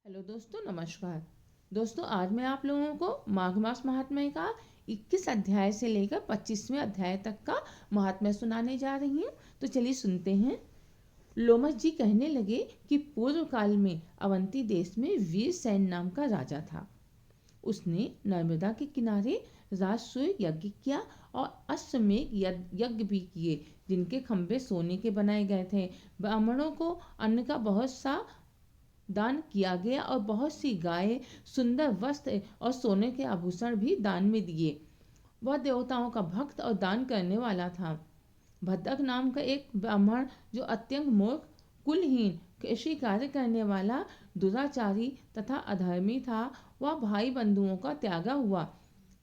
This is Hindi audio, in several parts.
हेलो दोस्तों, नमस्कार। दोस्तों, आज मैं आप लोगों को माघ मास महात्म्य का 21 अध्याय से लेकर 25वें अध्याय तक का महात्म्य सुनाने जा रही हूँ। तो चलिए सुनते हैं। लोमस जी कहने लगे कि पूर्व काल में अवंती देश में वीरसेन नाम का राजा था। उसने नर्मदा के किनारे राजसूय यज्ञ किया और अश्वमेध यज्ञ भी किए, जिनके खंभे सोने के बनाए गए थे। ब्राह्मणों को अन्न का बहुत सा दान किया गया और बहुत सी गायें, सुंदर वस्त्र और सोने के आभूषण भी दान में दिए। वह देवताओं का भक्त और दान करने वाला था। भद्रक नाम का एक ब्राह्मण, जो अत्यंत मूर्ख, कुलहीन, कृषि कार्य करने वाला, दुराचारी तथा अधर्मी था, वह भाई बंधुओं का त्यागा हुआ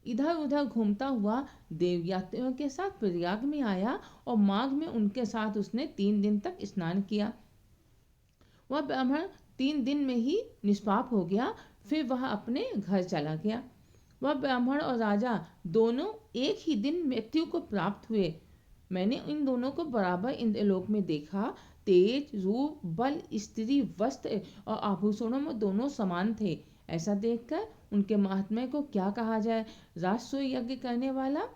इधर उधर घूमता हुआ देवयात्रियों के साथ प्रयाग में आया और माघ में उनके साथ उसने 3 दिन तक स्नान किया। वह ब्राह्मण 3 दिन में ही निष्पाप हो गया। फिर वह अपने घर चला गया। वह ब्राह्मण और राजा दोनों एक ही दिन मृत्यु को प्राप्त हुए। मैंने इन दोनों को बराबर इंद्रलोक में देखा। तेज, रूप, बल, स्त्री, वस्त्र और आभूषणों में दोनों समान थे। ऐसा देखकर उनके महात्म्य को क्या कहा जाए। राजसूय यज्ञ करने वाला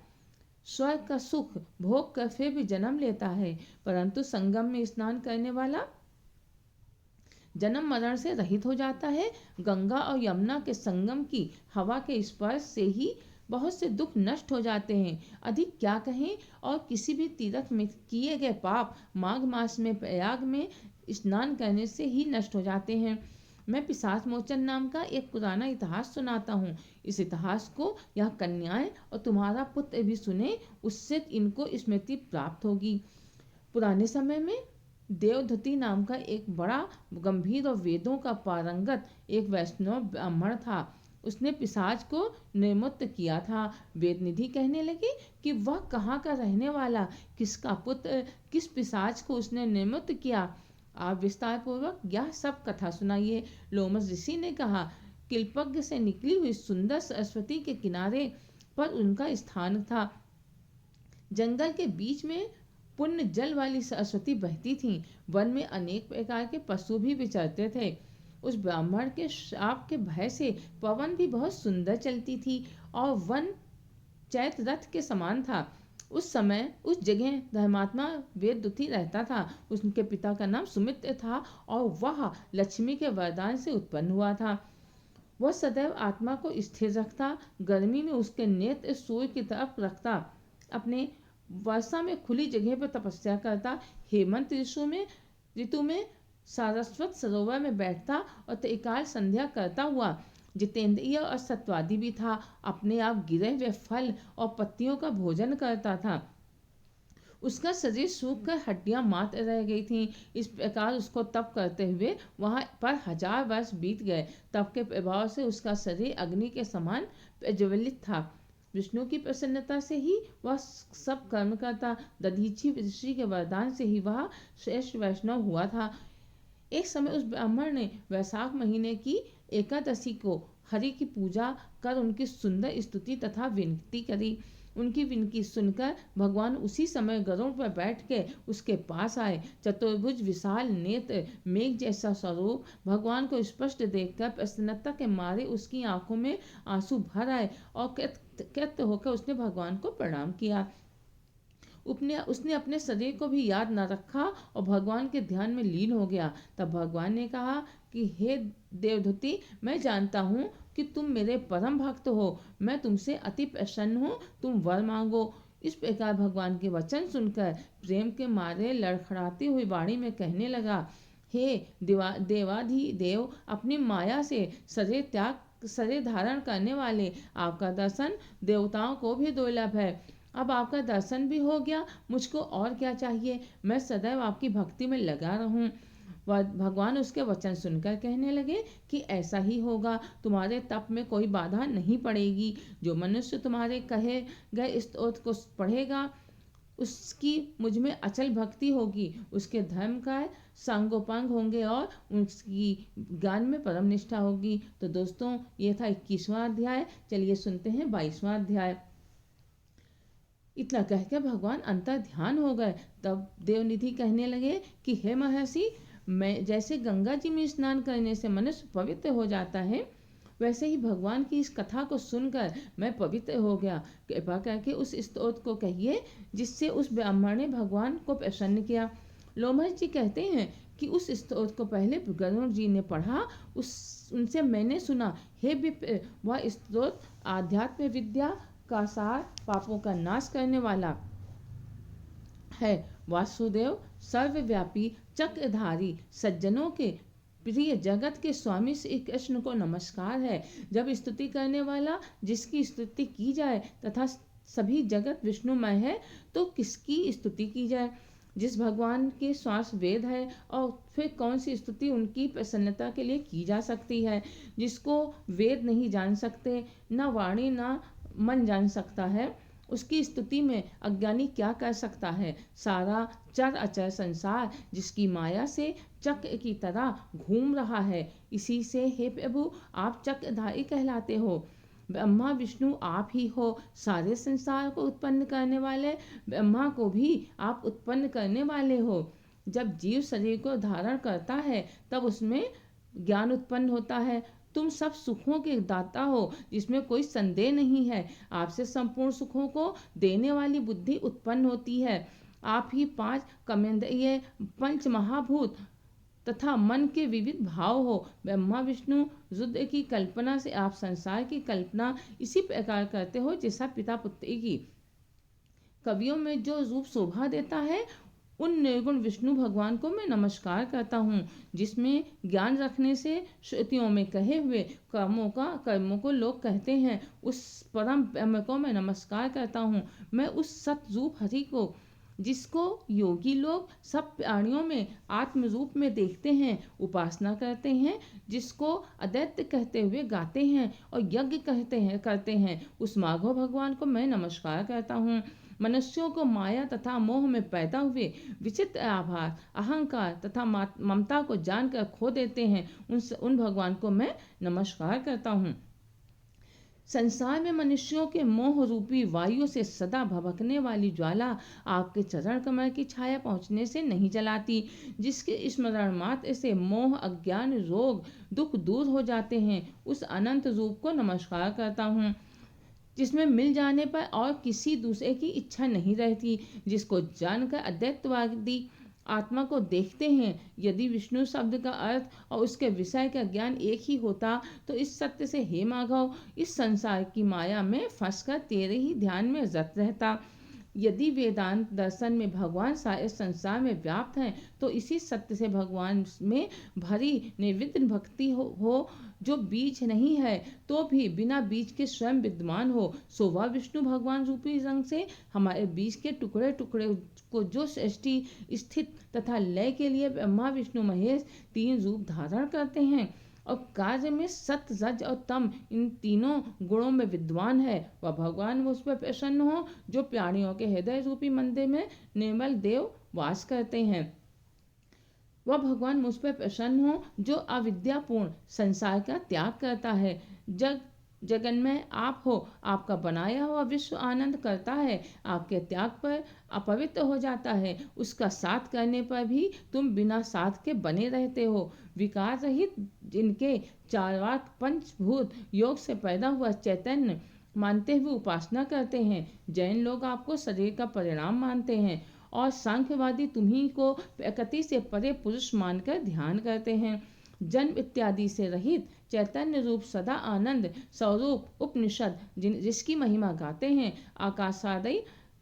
स्वर्ग का सुख भोग कर फिर भी जन्म लेता है, परंतु संगम में स्नान करने वाला जन्म मरण से रहित हो जाता है। गंगा और यमुना के संगम की हवा के स्पर्श से ही बहुत से दुख नष्ट हो जाते हैं। अधिक क्या कहें। और किसी भी तीर्थ में किए गए पाप माघ मास में प्रयाग में स्नान करने से ही नष्ट हो जाते हैं। मैं पिशाच मोचन नाम का एक पुराना इतिहास सुनाता हूँ। इस इतिहास को यह कन्याएं और तुम्हारा पुत्र भी सुने, उससे इनको स्मृति प्राप्त होगी। पुराने समय में देवधति नाम का एक बड़ा गंभीर और वेदों का पारंगत एक वैष्णव ब्राह्मण था। उसने पिशाच को निर्मुक्त किया था। वेदनिधि कहने लगे कि वह कहाँ का रहने वाला, किसका पुत्र, किस पिशाच को उसने निर्मुक्त किया। आप विस्तार पूर्वक यह सब कथा सुनाइए। लोमस ऋषि ने कहा, किल्पज्ञ से निकली हुई सुंदर सरस्वती के किनारे पर उनका स्थान था। जंगल के बीच में पुण्य जल वाली सरस्वती बहती थी। वन में अनेक प्रकार के पशु भी विचरते थे। उस ब्राह्मण के श्राप के भय से पवन भी बहुत सुंदर चलती थी और वन चैत रथ के समान था। उस समय उस जगह धर्मात्मा वेददूती रहता था। उसके पिता का नाम सुमित्र था और वह लक्ष्मी के वरदान से उत्पन्न हुआ था। वह सदैव आत्मा को स्थिर रखता, गर्मी में उसके नेत्र सूर्य की तरफ रखता, अपने वर्षा में खुली जगह पर तपस्या करता, हेमंत ऋतु में सारस्वत सरोवर में बैठता और त्रिकाल संध्या करता हुआ जितेंद्रिय और सत्वादी भी था। अपने आप गिरे हुए फल और पत्तियों का भोजन करता था। उसका शरीर सूख कर हड्डियां मात्र रह गई थीं। इस प्रकार उसको तप करते हुए वहां पर 1000 वर्ष बीत गए। तप के प्रभाव से उसका शरीर अग्नि के समान प्रज्वलित था। विष्णु की प्रसन्नता से ही वह सब कर्म करता। दधीची ऋषि के वरदान से ही वह श्रेष्ठ वैष्णव हुआ था। एक समय उस ब्राह्मण ने वैशाख महीने की एकादशी को हरि की पूजा कर उनकी सुंदर स्तुति तथा विनती करी। उनकी विनती सुनकर भगवान उसी समय गरुड़ पर बैठ के उसके पास आए। चतुर्भुज, विशाल नेत्र, मेघ जैसा स्वरूप, भगवान को स्पष्ट देखकर प्रसन्नता के मारे उसकी आंखों में आंसू भर आए और कृत होकर उसने भगवान को प्रणाम किया। उसने अपने शरीर को भी याद न रखा और भगवान के ध्यान में लीन हो गया। तब भगवान ने कहा कि हे देवधूति, मैं जानता हूँ कि तुम मेरे परम भक्त हो। मैं तुमसे अति प्रसन्न हूँ, तुम वर मांगो। इस प्रकार भगवान के वचन सुनकर प्रेम के मारे लड़खड़ाती हुई वाणी में कहने लगा, हे देवाधिदेव, अपनी माया से शरीर धारण करने वाले, आपका दर्शन देवताओं को भी दुर्लभ है। अब आपका दर्शन भी हो गया, मुझको और क्या चाहिए। मैं सदैव आपकी भक्ति में लगा रहूं। भगवान उसके वचन सुनकर कहने लगे कि ऐसा ही होगा। तुम्हारे तप में कोई बाधा नहीं पड़ेगी। जो मनुष्य तुम्हारे कहे गए स्तोत्र को पढ़ेगा, उसकी मुझ में अचल भक्ति होगी, उसके धर्म का सांगोपांग होंगे और उसकी ज्ञान में परम निष्ठा होगी। तो दोस्तों, ये था 21वां अध्याय। चलिए सुनते हैं 22वां अध्याय। इतना कहकर भगवान अंतर ध्यान हो गए। तब देवनिधि कहने लगे कि हे महर्षि, मैं जैसे गंगा जी में स्नान करने से मनुष्य पवित्र हो जाता है, वैसे ही भगवान की इस कथा को सुनकर मैं पवित्र हो गया। कृपा करके उस स्तोत्र को कहिए जिससे उस ब्राह्मण ने भगवान को प्रसन्न किया। लोमहर्षि जी कहते हैं कि उस स्तोत्र को पहले गरुड़ जी ने पढ़ा, उनसे मैंने सुना, हे विप्र, वह स्तोत्र आध्यात्म विद्या का सार, पापों का नाश करने वाला है। वासुदेव सर्वव्यापी चक्रधारी सज्जनों के प्रिय जगत के स्वामी श्री कृष्ण को नमस्कार है। जब स्तुति करने वाला जिसकी स्तुति की जाए तथा सभी जगत विष्णुमय है तो किसकी स्तुति की जाए। जिस भगवान के श्वास वेद है और फिर कौन सी स्तुति उनकी प्रसन्नता के लिए की जा सकती है। जिसको वेद नहीं जान सकते, न वाणी न मन जान सकता है, उसकी स्तुति में अज्ञानी क्या कर सकता है। सारा चर अचर संसार जिसकी माया से चक्र की तरह घूम रहा है, इसी से हे प्रभु आप चक्रधारी कहलाते हो। ब्रह्मा विष्णु आप ही हो। सारे संसार को उत्पन्न करने वाले ब्रह्मा को भी आप उत्पन्न करने वाले हो। जब जीव शरीर को धारण करता है तब उसमें ज्ञान उत्पन्न होता है। तुम सब सुखों के दाता हो, जिसमें कोई संदेह नहीं है। आपसे संपूर्ण सुखों को देने वाली बुद्धि उत्पन्न होती है। आप ही पांच कमेंद्रिय, पंच महाभूत तथा मन के विविध भाव हो। ब्रह्मा विष्णु रुद्र की कल्पना से आप संसार की कल्पना इसी प्रकार करते हो जैसा पिता पुत्री की। कवियों में जो रूप शोभा देता है उन निर्गुण विष्णु भगवान को मैं नमस्कार करता हूँ। जिसमें ज्ञान रखने से श्रुतियों में कहे हुए कर्मों को लोग कहते हैं, उस परम ब्रह्म को मैं नमस्कार करता हूँ। मैं उस सतरूप हरि को, जिसको योगी लोग सब प्राणियों में आत्म रूप में देखते हैं, उपासना करते हैं, जिसको अदैत्य कहते हुए गाते हैं और यज्ञ करते हैं, उस माधव भगवान को मैं नमस्कार करता हूँ। मनुष्यों को माया तथा मोह में पैदा हुए विचित्र आभार, अहंकार तथा ममता को जानकर खो देते हैं, उन भगवान को मैं नमस्कार करता हूँ। संसार में मनुष्यों के मोह रूपी वायु से सदा भभकने वाली ज्वाला आपके चरण कमल की छाया पहुँचने से नहीं जलाती। जिसके स्मरण मात्र से मोह, अज्ञान, रोग, दुख दूर हो जाते हैं, उस अनंत रूप को नमस्कार करता हूँ। जिसमें मिल जाने पर और किसी दूसरे की इच्छा नहीं रहती, जिसको जानकर अद्वैतवादी आत्मा को देखते हैं। यदि विष्णु शब्द का अर्थ और उसके विषय का ज्ञान एक ही होता तो इस सत्य से, हे माधव, इस संसार की माया में फंसकर तेरे ही ध्यान में रत रहता। यदि वेदांत दर्शन में भगवान सारे संसार में व्याप्त हैं तो इसी सत्य से भगवान में भरी निर्विघ्न भक्ति हो जो बीज नहीं है तो भी बिना बीज के स्वयं विद्यमान हो, सो वह विष्णु भगवान रूपी रंग से हमारे बीज के टुकड़े टुकड़े को जो सृष्टि, स्थित तथा लय के लिए ब्रह्मा विष्णु महेश तीन रूप धारण करते हैं और कार्य में सत्य, रज और तम इन तीनों गुणों में विद्वान है, वह भगवान मुझ पर प्रसन्न हो जो प्राणियों के हृदय रूपी मंदिर में निर्मल देव वास करते हैं। वह भगवान मुझ पर प्रसन्न हो जो अविद्यापूर्ण संसार का त्याग करता है। जगन्मय आप हो, आपका बनाया हुआ विश्व आनंद करता है, आपके त्याग पर अपवित्र हो जाता है, उसका साथ करने पर भी तुम बिना साथ के बने रहते हो। विकार रहित जिनके चारवाक पंचभूत योग से पैदा हुआ चैतन्य मानते हुए उपासना करते हैं। जैन लोग आपको शरीर का परिणाम मानते हैं और सांख्यवादी तुम्ही को प्रकृति से परे पुरुष मानकर ध्यान करते हैं। जन्म इत्यादि से रहित चैतन्य रूप सदा आनंद स्वरूप उपनिषद जिसकी महिमा गाते हैं। आकाशादि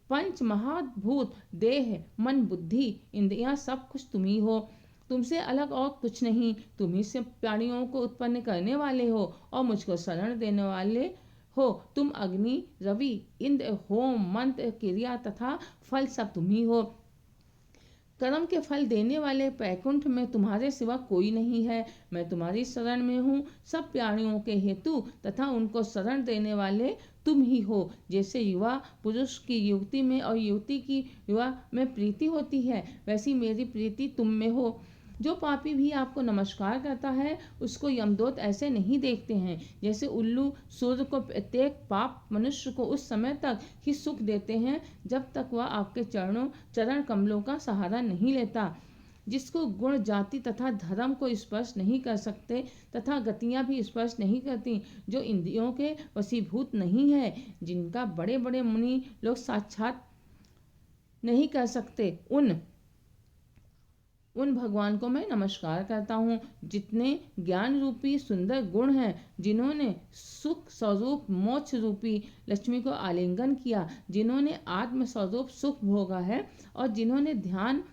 पंच महाभूत देह, मन, बुद्धि, इंद्रियां सब कुछ तुम ही हो, तुमसे अलग और कुछ नहीं। तुम ही से प्राणियों को उत्पन्न करने वाले हो और मुझको शरण देने वाले हो। तुम अग्नि, रवि, इंद्र, होम, मंत्र, क्रिया तथा फल सब तुम ही हो। कर्म के फल देने वाले वैकुंठ में तुम्हारे सिवा कोई नहीं है। मैं तुम्हारी शरण में हूँ। सब प्राणियों के हेतु तथा उनको शरण देने वाले तुम ही हो। जैसे युवा पुरुष की युवती में और युवती की युवा में प्रीति होती है, वैसी मेरी प्रीति तुम में हो। जो पापी भी आपको नमस्कार करता है उसको यमदूत ऐसे नहीं देखते हैं जैसे उल्लू सूर्य को। प्रत्येक पाप मनुष्य को उस समय तक ही सुख देते हैं जब तक वह आपके चरण कमलों का सहारा नहीं लेता। जिसको गुण, जाति तथा धर्म को स्पर्श नहीं कर सकते तथा गतियां भी स्पर्श नहीं करती, जो इंद्रियों के वशीभूत नहीं है, जिनका बड़े बड़े मुनि लोग साक्षात नहीं कर सकते, उन भगवान को मैं नमस्कार करता हूँ। जितने ज्ञान रूपी सुंदर गुण हैं, जिन्होंने सुख स्वरूप मोक्ष रूपी लक्ष्मी को आलिंगन किया, जिन्होंने आत्म स्वरूप सुख भोगा है और जिन्होंने ध्यान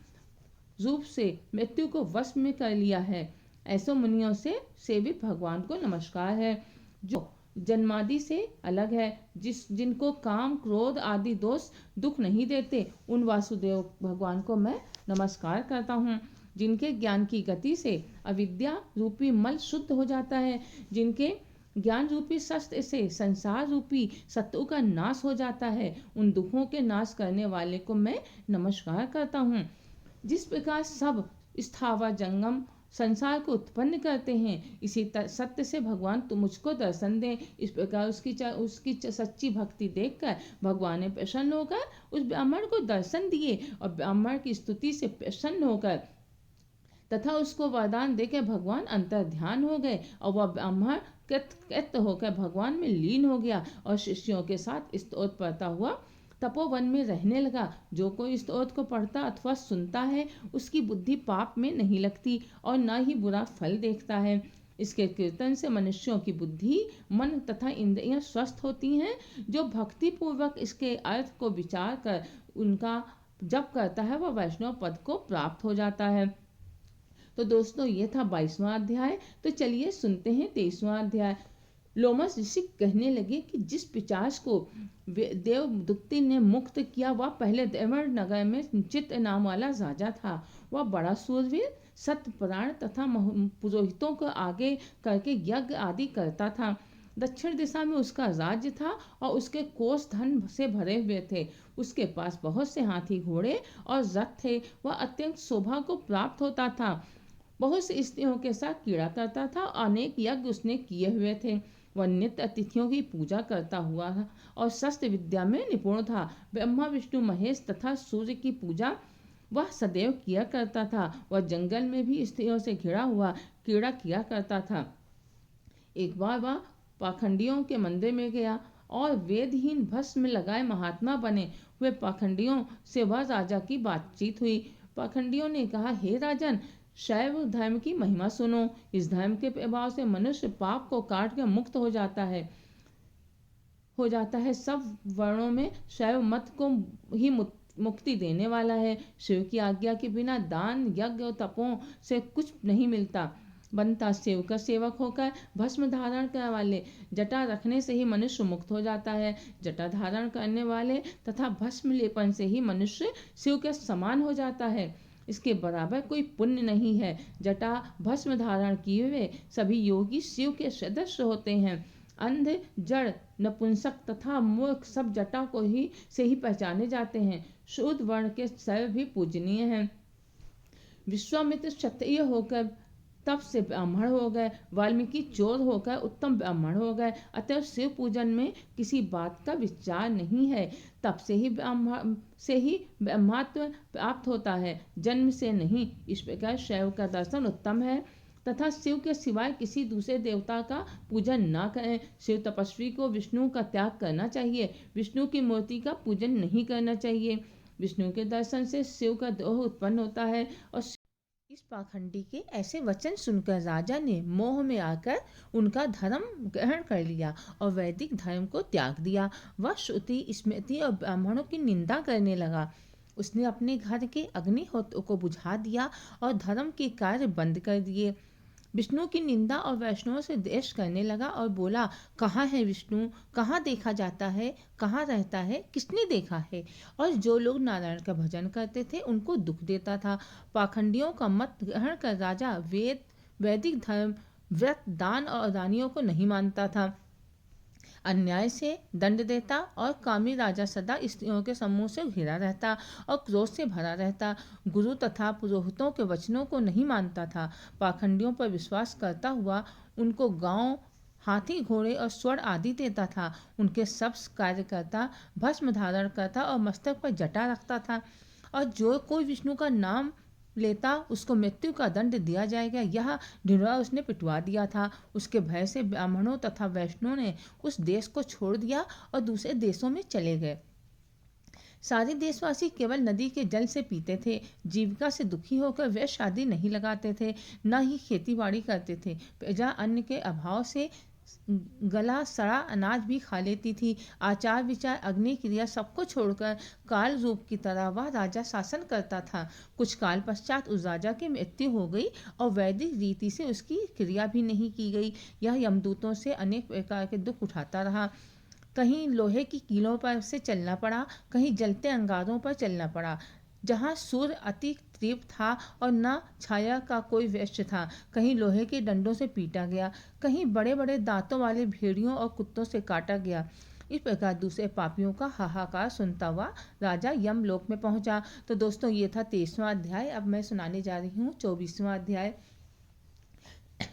रूप से मृत्यु को वश में कर लिया है, ऐसे मुनियों से सेवित भगवान को नमस्कार है। जो जन्मादि से अलग है, जिनको काम क्रोध आदि दोष दुख नहीं देते, उन वासुदेव भगवान को मैं नमस्कार करता हूँ। जिनके ज्ञान की गति से अविद्या रूपी मल शुद्ध हो जाता है, जिनके ज्ञान रूपी शस्त्र से संसार रूपी शत्रु का नाश हो जाता है, उन दुखों के नाश करने वाले को मैं नमस्कार करता हूँ। जिस प्रकार सब स्थावर जंगम संसार को उत्पन्न करते हैं, इसी सत्य से भगवान तुम मुझको दर्शन दें। इस प्रकार उसकी सच्ची भक्ति देखकर भगवान ने प्रसन्न होकर उस ब्राह्मण को दर्शन दिए और ब्राह्मण की स्तुति से प्रसन्न होकर तथा उसको वरदान देकर भगवान अंतर ध्यान हो गए और वह ब्राह्मण कृत होकर भगवान में लीन हो गया और शिष्यों के साथ स्तोत्र पढ़ता हुआ तपोवन में रहने लगा। जो कोई स्तोत्र को पढ़ता अथवा सुनता है, उसकी बुद्धि पाप में नहीं लगती और न ही बुरा फल देखता है। इसके कीर्तन से मनुष्यों की बुद्धि, मन तथा इंद्रियां स्वस्थ होती हैं। जो भक्ति पूर्वक इसके अर्थ को विचार कर उनका जप करता है, वह वैष्णव पद को प्राप्त हो जाता है। तो दोस्तों, ये था 22वां अध्याय। तो चलिए सुनते हैं 23वां अध्याय। लोमस ऋषि कहने लगे कि जिस पिशाच को देवदूती ने मुक्त किया, वह पहले देवण नगर में चित्त नाम वाला राजा था। वह बड़ा सूरवीर, सत्यपरायण तथा पुरोहितों को आगे करके यज्ञ आदि करता था। दक्षिण दिशा में उसका राज्य था और उसके कोष धन से भरे हुए थे। उसके पास बहुत से हाथी, घोड़े और रथ थे। वह अत्यंत शोभा को प्राप्त होता था। बहुत सी स्त्रियों के साथ क्रीड़ा करता था। अनेक यज्ञ उसने किए हुए थे। वह नित्य अतिथियों की पूजा करता हुआ था और शस्त्र विद्या में निपुण था। ब्रह्मा, विष्णु, महेश तथा सूर्य की पूजा वह सदैव किया करता था। वह जंगल में भी स्त्रियों से घिरा हुआ क्रीड़ा किया करता था। एक बार वह पाखंडियों के मंदिर में गया और वेदहीन भस्म लगाए महात्मा बने हुए पाखंडियों से वह राजा की बातचीत हुई। पाखंडियों ने कहा, हे राजन, शैव धर्म की महिमा सुनो। इस धर्म के प्रभाव से मनुष्य पाप को काट कर मुक्त हो जाता है। सब वर्णों में शैव मत को ही मुक्ति देने वाला है। शिव की आज्ञा के बिना दान, यज्ञ और तपों से कुछ नहीं बनता। शिव का सेवक होकर भस्म धारण करने वाले, जटा रखने से ही मनुष्य मुक्त हो जाता है। जटा धारण करने वाले तथा भस्म लेपन से ही मनुष्य शिव के समान हो जाता है। इसके बराबर कोई पुण्य नहीं है। जटा भस्म धारण किए हुए सभी योगी शिव के सदस्य होते हैं। अंध, जड़, नपुंसक तथा मूर्ख सब जटा को से ही पहचाने जाते हैं। शूद्र वर्ण के सर्व भी पूजनीय हैं। विश्वामित्र क्षत्रिय होकर तब से ब्राह्मण हो गए। वाल्मीकि चोर होकर उत्तम ब्राह्मण हो गए। अतः शिव पूजन में किसी बात का विचार नहीं है। तब से ही ब्रह्मत्व प्राप्त होता है, जन्म से नहीं। इस प्रकार शैव का दर्शन उत्तम है तथा शिव के सिवाय किसी दूसरे देवता का पूजन न करें। शिव तपस्वी को विष्णु का त्याग करना चाहिए। विष्णु की मूर्ति का पूजन नहीं करना चाहिए। विष्णु के दर्शन से शिव का द्रोह उत्पन्न होता है। और इस पाखंडी के ऐसे वचन सुनकर राजा ने मोह में आकर उनका धर्म ग्रहण कर लिया और वैदिक धर्म को त्याग दिया। वह श्रुति, स्मृति और ब्राह्मणों की निंदा करने लगा। उसने अपने घर के अग्निहोत्र को बुझा दिया और धर्म के कार्य बंद कर दिए। विष्णु की निंदा और वैष्णवों से द्वेष करने लगा और बोला, कहाँ है विष्णु? कहाँ देखा जाता है? कहाँ रहता है? किसने देखा है? और जो लोग नारायण का भजन करते थे उनको दुख देता था। पाखंडियों का मत ग्रहण कर राजा वैदिक धर्म, व्रत, दान और रानियों को नहीं मानता था। अन्याय से दंड देता और कामी राजा सदा स्त्रियों के समूह से घिरा रहता और क्रोध से भरा रहता। गुरु तथा पुरोहितों के वचनों को नहीं मानता था। पाखंडियों पर विश्वास करता हुआ उनको गांव, हाथी, घोड़े और स्वर्ण आदि देता था। उनके सब कार्य करता, भस्म धारण करता और मस्तक पर जटा रखता था। और जो कोई विष्णु का नाम लेता उसको मृत्यु का दंड दिया जाएगा, यह ढिंढोरा उसने पिटवा दिया था। उसके भय से ब्राह्मणों तथा वैष्णवों ने उस देश को छोड़ दिया और दूसरे देशों में चले गए। सारे देशवासी केवल नदी के जल से पीते थे। जीविका से दुखी होकर वे शादी नहीं लगाते थे, न ही खेती बाड़ी करते थे। प्रजा अन्न के अभाव से गला सड़ा अनाज भी खा लेती थी। आचार विचार अग्नि क्रिया सबको छोड़कर काल रूप की तरह वह राजा शासन करता था। कुछ काल पश्चात उस राजा की मृत्यु हो गई और वैदिक रीति से उसकी क्रिया भी नहीं की गई। यह यमदूतों से अनेक प्रकार के दुख उठाता रहा। कहीं लोहे की कीलों पर से चलना पड़ा, कहीं जलते अंगारों पर चलना पड़ा। जहाँ सूर्य अति तीव्र था और न छाया का कोई वृक्ष था, कहीं लोहे के डंडों से पीटा गया, कहीं बड़े बड़े दांतों वाले भेड़ियों और कुत्तों से काटा गया। इस प्रकार दूसरे पापियों का हाहाकार सुनता हुआ राजा यमलोक में पहुंचा। तो दोस्तों, ये था 23वां अध्याय। अब मैं सुनाने जा रही हूँ 24वां अध्याय।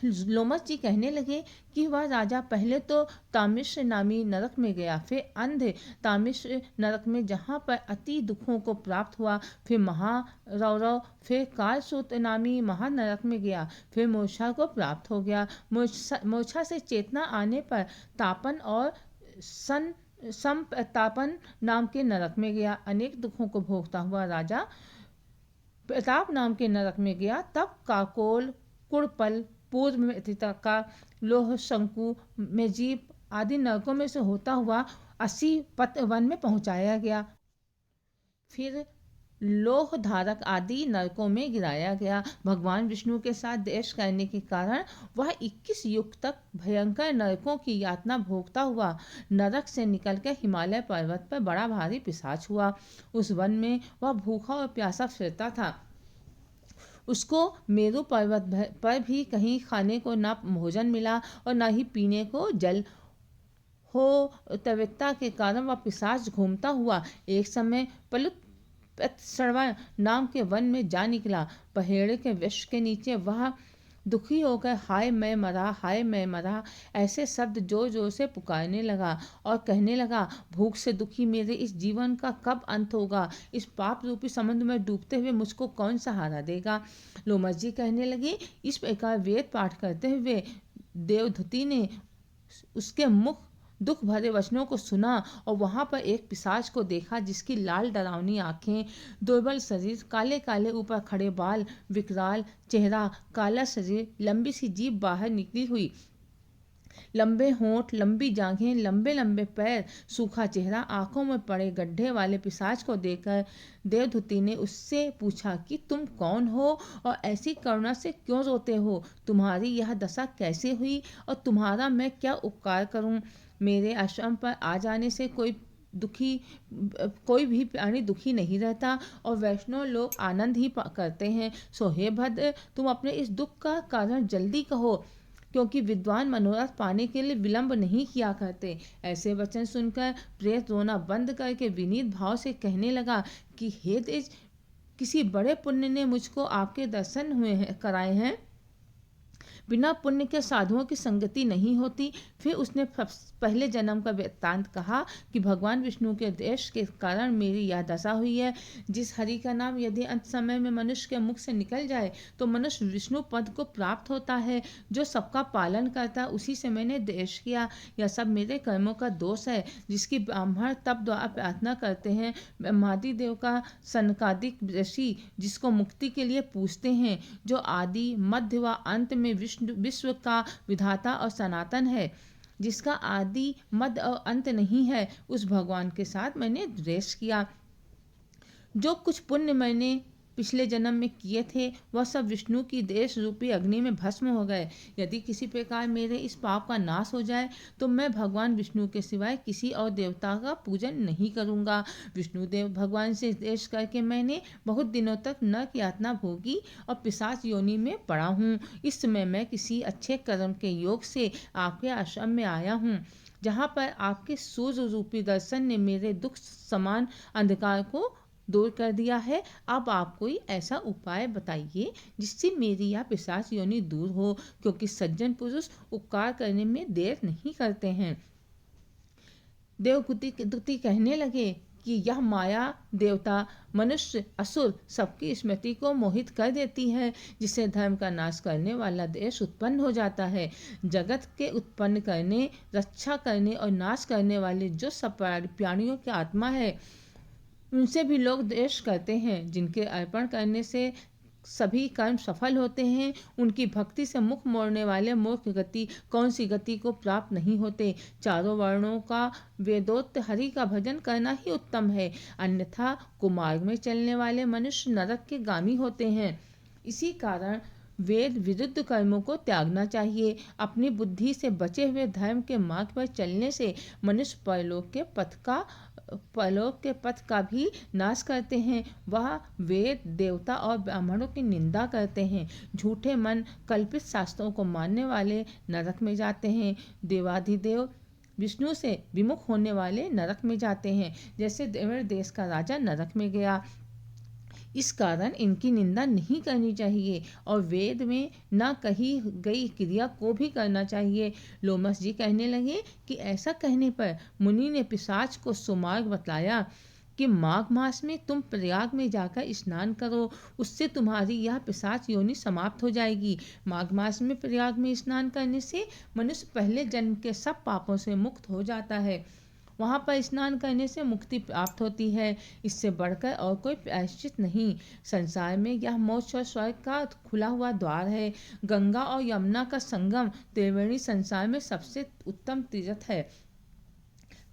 लोमस जी कहने लगे कि वह राजा पहले तो तामिश्र नामी नरक में गया, फिर अंध तामिश्र नरक में जहाँ पर अति दुखों को प्राप्त हुआ, फिर महारौरव, फिर कालसूत नामी महानरक में गया, फिर मूर्छा को प्राप्त हो गया। मूर्छा से चेतना आने पर तापन और संतापन नाम के नरक में गया। अनेक दुखों को भोगता हुआ राजा प्रताप नाम के नरक में गया। तब काकोल, कुड़पल, पूर्व में का लोह शंकु, मेजीप आदि नरकों में से होता हुआ 80 पत वन में पहुंचाया गया। फिर लोह धारक आदि नरकों में गिराया गया। भगवान विष्णु के साथ देश करने के कारण वह 21 युग तक भयंकर नरकों की यातना भोगता हुआ नरक से निकलकर हिमालय पर्वत पर बड़ा भारी पिशाच हुआ। उस वन में वह भूखा और प्यासा फिरता था। उसको मेरु पर्वत पर भी कहीं खाने को न भोजन मिला और न ही पीने को जल। हो तविकता के कारण वह पिशाच घूमता हुआ एक समय पलुत नाम के वन में जा निकला। पहेड़े के वृक्ष के नीचे वह दुखी होकर हाय मैं मरा, हाय मैं मरा ऐसे शब्द जोर जोर से पुकारने लगा और कहने लगा, भूख से दुखी मेरे इस जीवन का कब अंत होगा? इस पाप रूपी समुद्र में डूबते हुए मुझको कौन सहारा देगा? लोमस जी कहने लगे। इस प्रकार वेद पाठ करते हुए देवधुति ने उसके मुख दुख भरे वचनों को सुना और वहां पर एक पिशाच को देखा जिसकी लाल डरावनी आंखें, दुर्बल शरीर, काले काले ऊपर खड़े बाल, विकराल चेहरा, काला शरीर, लंबी सी जीभ बाहर निकली हुई, लंबे होंठ, लंबी जांघें, लंबे लंबे पैर, सूखा चेहरा, आंखों में पड़े गड्ढे वाले पिशाच को देखकर देवधुति ने उससे पूछा कि तुम कौन हो और ऐसी करुणा से क्यों रोते हो? तुम्हारी यह दशा कैसे हुई और तुम्हारा मैं क्या उपकार करूं? मेरे आश्रम पर आ जाने से कोई भी प्राणी दुखी नहीं रहता और वैष्णव लोग आनंद ही करते हैं। सो हे भद्र, तुम अपने इस दुख का कारण जल्दी कहो, क्योंकि विद्वान मनोरथ पाने के लिए विलंब नहीं किया करते। ऐसे वचन सुनकर प्रेत रोना बंद करके विनीत भाव से कहने लगा कि हे तेज, किसी बड़े पुण्य ने मुझको आपके दर्शन कराए हैं। बिना पुण्य के साधुओं की संगति नहीं होती। फिर उसने पहले जन्म का वृत्तांत कहा कि भगवान विष्णु के देश के कारण मेरी यह दशा हुई है। जिस हरि का नाम यदि अंत समय में मनुष्य के मुख से निकल जाए तो मनुष्य विष्णु पद को प्राप्त होता है, जो सबका पालन करता है। उसी से मैंने देश किया। यह सब मेरे कर्मों का दोष है, जिसकी ब्राह्मण तप द्वारा प्रार्थना करते हैं। ब्रह्मादि देव का सनकादिक ऋषि जिसको मुक्ति के लिए पूछते हैं, जो आदि मध्य व अंत में विश्व का विधाता और सनातन है, जिसका आदि मध्य और अंत नहीं है, उस भगवान के साथ मैंने द्वेष किया। जो कुछ पुण्य मैंने पिछले जन्म में किए थे वह सब विष्णु की देश रूपी अग्नि में भस्म हो गए। यदि किसी प्रकार मेरे इस पाप का नाश हो जाए तो मैं भगवान विष्णु के सिवाय किसी और देवता का पूजन नहीं करूँगा। विष्णुदेव भगवान से देश करके मैंने बहुत दिनों तक नरक यातना भोगी और पिशाच योनि में पड़ा हूँ। इस समय मैं किसी अच्छे कर्म के योग से आपके आश्रम में आया हूँ, जहाँ पर आपके सूर्य रूपी दर्शन ने मेरे दुख समान अंधकार को दूर कर दिया है। अब आप कोई ऐसा उपाय बताइए जिससे मेरी यह पिशाच योनि दूर हो, क्योंकि सज्जन पुरुष उपकार करने में देर नहीं करते हैं। देवदूति कहने लगे कि यह माया देवता मनुष्य असुर सबकी स्मृति को मोहित कर देती है, जिससे धर्म का नाश करने वाला देश उत्पन्न हो जाता है। जगत के उत्पन्न करने, रक्षा करने और नाश करने वाले जो सब प्राणियों की आत्मा है, उनसे भी लोग द्वेष करते हैं। जिनके अर्पण करने से सभी कर्म सफल होते हैं, उनकी भक्ति से मुख मोड़ने वाले मूर्ख गति कौन सी गति को प्राप्त नहीं होते। चारों वर्णों का वेदोक्त हरि का भजन करना ही उत्तम है, अन्यथा कुमार्ग में चलने वाले मनुष्य नरक के गामी होते हैं। इसी कारण वेद विरुद्ध कर्मों को त्यागना चाहिए। अपनी बुद्धि से बचे हुए धर्म के मार्ग पर चलने से मनुष्य परलोक के पथ का भी नाश करते हैं। वह वेद, देवता और ब्राह्मणों की निंदा करते हैं। झूठे मन कल्पित शास्त्रों को मानने वाले नरक में जाते हैं। देवाधिदेव विष्णु से विमुख होने वाले नरक में जाते हैं, जैसे देवर देश का राजा नरक में गया। इस कारण इनकी निंदा नहीं करनी चाहिए और वेद में न कही गई क्रिया को भी करना चाहिए। लोमस जी कहने लगे कि ऐसा कहने पर मुनि ने पिशाच को सुमार्ग बतलाया कि माघ मास में तुम प्रयाग में जाकर स्नान करो, उससे तुम्हारी यह पिशाच योनि समाप्त हो जाएगी। माघ मास में प्रयाग में स्नान करने से मनुष्य पहले जन्म के सब पापों से मुक्त हो जाता है। वहाँ पर स्नान करने से मुक्ति प्राप्त होती है। इससे बढ़कर और कोई प्रायश्चित नहीं। संसार में यह मोक्ष और स्वर्ग का खुला हुआ द्वार है। गंगा और यमुना का संगम त्रिवेणी संसार में सबसे उत्तम तीर्थ है।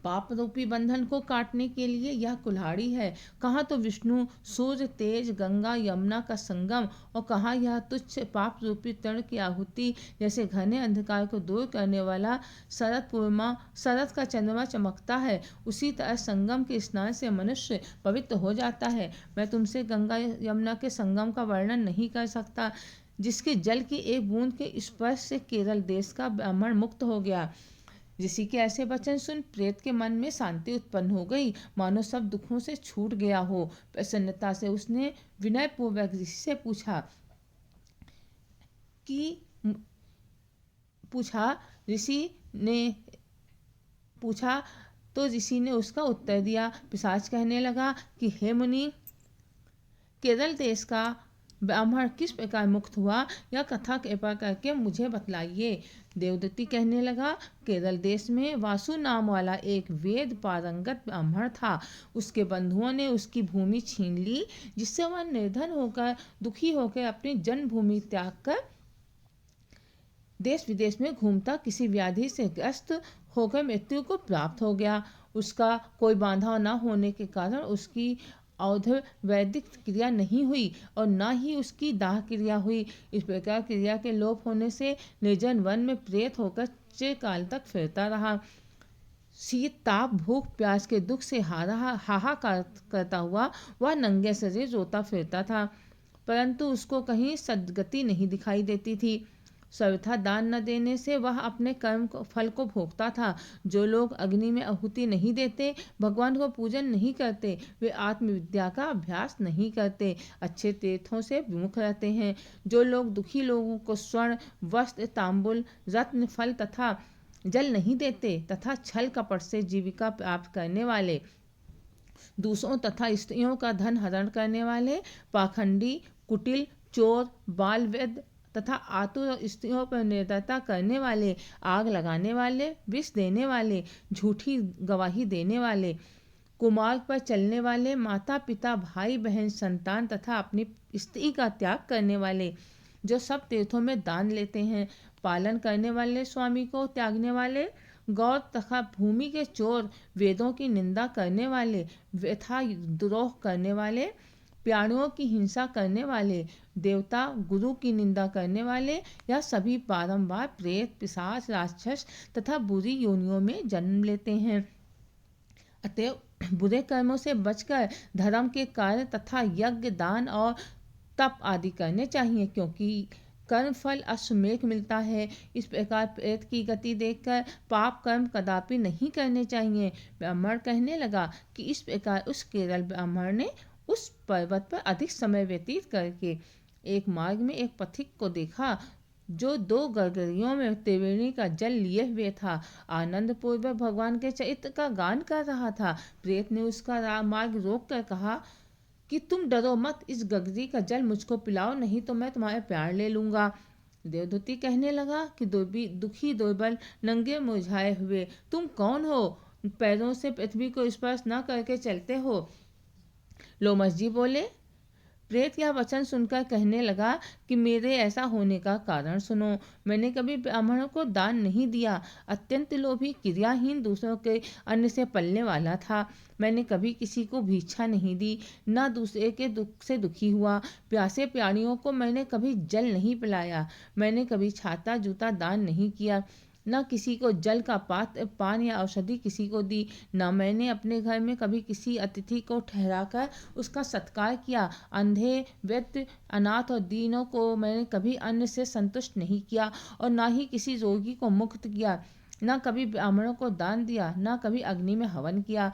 पाप रूपी बंधन को काटने के लिए यह कुल्हाड़ी है। कहाँ तो विष्णु, सूर्य, तेज, गंगा, यमुना का संगम और कहाँ यह तुच्छ पाप रूपी तृण की आहुति जैसे घने अंधकार को दूर करने वाला शरद का चंद्रमा चमकता है। उसी तरह संगम के स्नान से मनुष्य पवित्र हो जाता है। मैं तुमसे गंगा यमुना के संगम का वर्णन नहीं कर सकता, जिसके जल की एक बूंद के स्पर्श से केरल देश का ब्राह्मण मुक्त हो गया। ऋषि के ऐसे वचन सुन प्रेत के मन में शांति उत्पन्न हो गई, मानो सब दुखों से छूट गया हो। प्रसन्नता से उसने विनय पूर्वक ऋषि से पूछा तो ऋषि ने उसका उत्तर दिया। पिशाच कहने लगा कि हे मुनि, केरल देश का ब्राह्मण किस प्रकार मुक्त हुआ, यह कथा कृपा करके मुझे बतलाइए। देवदत्ती कहने लगा, केरल देश में वासु नाम वाला एक वेद पारंगत ब्राह्मण था। उसके बंधुओं ने उसकी भूमि छीन ली, जिससे वह निर्धन होकर दुखी होकर अपनी जन्मभूमि त्याग कर देश विदेश में घूमता किसी व्याधि से ग्रस्त होकर मृत्यु को प्राप्त हो गया। उसका कोई बांधा न होने के कारण उसकी औधर वैदिक क्रिया नहीं हुई और न ही उसकी दाह क्रिया हुई। इस प्रकार क्रिया के लोप होने से निर्जन वन में प्रेत होकर चिरकाल तक फिरता रहा। शीत, ताप, भूख, प्यास के दुख से हाहाकार करता हुआ वह नंगे शरीर रोता फिरता था, परंतु उसको कहीं सद्गति नहीं दिखाई देती थी। सर्वथा दान न देने से वह अपने कर्म फल को भोगता था। जो लोग अग्नि में आहुति नहीं देते, भगवान को पूजन नहीं करते, वे आत्मविद्या का अभ्यास नहीं करते, अच्छे तीर्थों से विमुख रहते हैं। जो लोग दुखी लोगों को स्वर्ण, वस्त्र, तांबुल, रत्न, फल तथा जल नहीं देते तथा छल कपट से जीविका प्राप्त करने वाले, दूसरों तथा स्त्रियों का धन हरण करने वाले, पाखंडी, कुटिल, चोर, बाल वैद्य तथा आतुर स्त्रियों पर निर्दयता करने वाले, आग लगाने वाले, विष देने वाले, झूठी गवाही देने वाले, कुमार्ग पर चलने वाले, माता पिता, भाई बहन, संतान तथा अपनी स्त्री का त्याग करने वाले, जो सब तीर्थों में दान लेते हैं, पालन करने वाले, स्वामी को त्यागने वाले, गौ तथा भूमि के चोर, वेदों की निंदा करने वाले, व्यथा द्रोह करने वाले, प्राणियों की हिंसा करने वाले, देवता गुरु की निंदा करने वाले, यह सभी बारंबार प्रेत, पिशाच, राक्षस तथा बुरी योनियों में जन्म लेते हैं। अतएव बुरे कर्मों से बचकर धर्म के कार्य तथा यज्ञ, दान और तप आदि करने चाहिए, क्योंकि कर्म फल अश्वमेघ मिलता है। इस प्रकार प्रेत की गति देखकर पाप कर्म कदापि नहीं करने चाहिए। ब्राह्मण कहने लगा कि इस प्रकार उस केरल ब्राह्मण ने उस पर्वत पर अधिक समय व्यतीत करके एक मार्ग में एक पथिक को देखा। जो 2 गगरियों में त्रिवेणी का जल लिए हुए था, आनंद पूर्वक भगवान के चरित्र का गान कर रहा था। प्रेत ने उसका मार्ग रोक कर कहा कि तुम डरो मत, इस गगरी का जल मुझको पिलाओ, नहीं तो मैं तुम्हारे प्राण ले लूंगा। देवदूती कहने लगा कि दुखी दुर्बल नंगे मुरझाए हुए तुम कौन हो, पैरों से पृथ्वी को स्पर्श न करके चलते हो। लोमस जी बोले। प्रेत यह वचन सुनकर कहने लगा कि मेरे ऐसा होने का कारण सुनो। मैंने कभी ब्राह्मणों को दान नहीं दिया, अत्यंत लोभी क्रियाहीन, दूसरों के अन्न से पलने वाला था। मैंने कभी किसी को भिक्षा नहीं दी, न दूसरे के दुख से दुखी हुआ। प्यासे प्राणियों को मैंने कभी जल नहीं पिलाया। मैंने कभी छाता जूता दान नहीं किया, न किसी को जल का पान या औषधि किसी को दी। न मैंने अपने घर में कभी किसी अतिथि को ठहराकर उसका सत्कार किया। अंधे, वृद्ध, अनाथ और दीनों को मैंने कभी अन्न से संतुष्ट नहीं किया, और न ही किसी रोगी को मुक्त किया। न कभी ब्राह्मणों को दान दिया, न कभी अग्नि में हवन किया।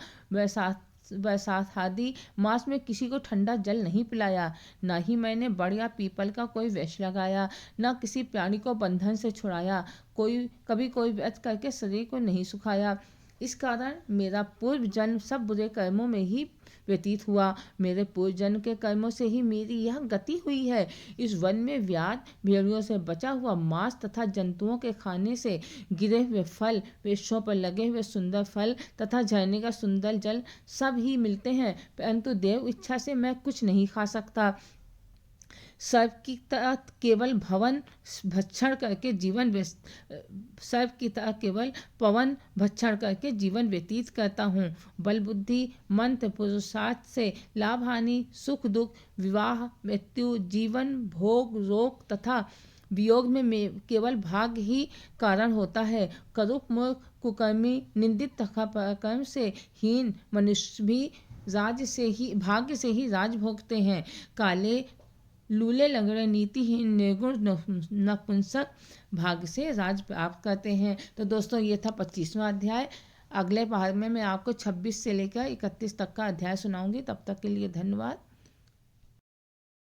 वैसाखादि मास में किसी को ठंडा जल नहीं पिलाया। न ही मैंने बड़ या पीपल का कोई वृक्ष लगाया, न किसी प्राणी को बंधन से छुड़ाया। कभी कोई व्यर्थ करके शरीर को नहीं सुखाया। इस कारण मेरा पूर्व जन्म सब बुरे कर्मों में ही व्यतीत हुआ। मेरे पूर्व जन्म के कर्मों से ही मेरी यह गति हुई है। इस वन में व्याध, भेड़ियों से बचा हुआ मांस तथा जंतुओं के खाने से गिरे हुए फल, वृक्षों पर लगे हुए सुंदर फल तथा झरने का सुंदर जल सब ही मिलते हैं, परंतु देव इच्छा से मैं कुछ नहीं खा सकता। सर्व की तरह केवल पवन भक्षण करके जीवन व्यतीत करता हूँ। बल बुद्धि मंत्र पुरुषार्थ से लाभ हानि, सुख दुख, विवाह मृत्यु, जीवन भोग रोग तथा वियोग में केवल भाग्य ही कारण होता है। करूप मूर्ख कुकर्मी निंदित तथा पराक्रम से हीन मनुष्य भी भाग्य से ही राज भोगते हैं। काले लूले लंगड़े नीतिहीन निर्गुण नपुंसक भाग्य से राज प्राप्त करते हैं। तो दोस्तों ये था 25वां अध्याय। अगले भाग में मैं आपको 26 से लेकर 31 तक का अध्याय सुनाऊंगी। तब तक के लिए धन्यवाद।